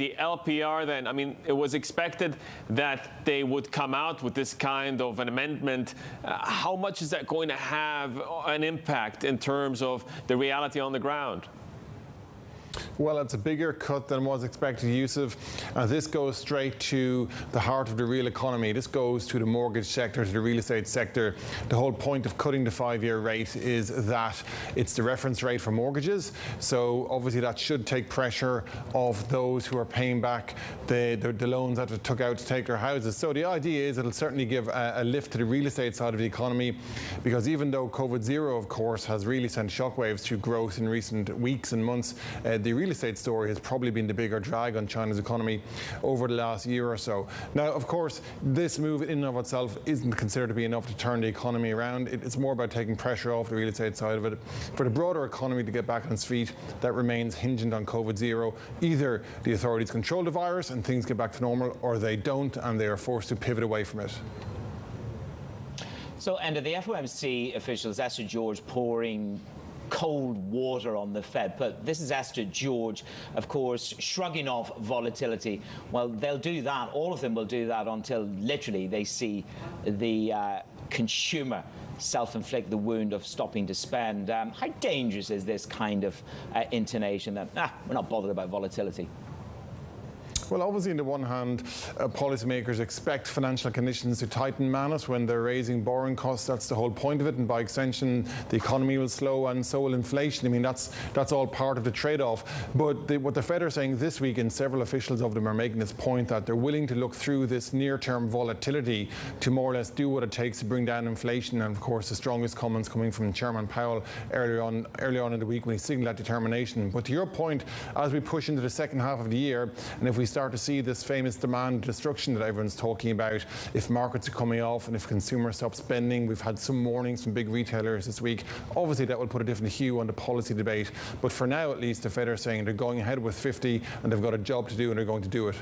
The LPR then, I mean, it was expected that they would come out with this kind of an amendment. How much is that going to have an impact in terms of the reality on the ground? Well, it's a bigger cut than was expected, Yusuf. This goes straight to the heart of the real economy. This goes to the mortgage sector, to the real estate sector. The whole point of cutting the 5-year rate is that it's the reference rate for mortgages. So obviously that should take pressure off those who are paying back the loans that they took out to take their houses. So the idea is it'll certainly give a lift to the real estate side of the economy, because even though COVID zero, of course, has really sent shockwaves to growth in recent weeks and months, the real estate story has probably been the bigger drag on China's economy over the last year or so. Now, of course, this move in and of itself isn't considered to be enough to turn the economy around. It's more about taking pressure off the real estate side of it. For the broader economy to get back on its feet, that remains hinging on COVID zero. Either the authorities control the virus and things get back to normal, or they don't and they are forced to pivot away from it. So, Enda, the FOMC officials, Astrid George, pouring cold water on the Fed. But this is Astrid George, of course, shrugging off volatility. Well, they'll do that. All of them will do that until literally they see the consumer self-inflict the wound of stopping to spend. How dangerous is this kind of intonation that, we're not bothered about volatility? Well, obviously, on the one hand, policymakers expect financial conditions to tighten manus when they're raising borrowing costs. That's the whole point of it. And by extension, the economy will slow and so will inflation. I mean, that's all part of the trade-off. But what the Fed are saying this week, and several officials of them are making this point, that they're willing to look through this near-term volatility to more or less do what it takes to bring down inflation. And of course, the strongest comments coming from Chairman Powell earlier on in the week when he signaled that determination. But to your point, as we push into the second half of the year, and if we start to see this famous demand destruction that everyone's talking about, if markets are coming off and if consumers stop spending, we've had some warnings from big retailers this week. Obviously, that will put a different hue on the policy debate. But for now, at least, the Fed are saying they're going ahead with 50 and they've got a job to do and they're going to do it.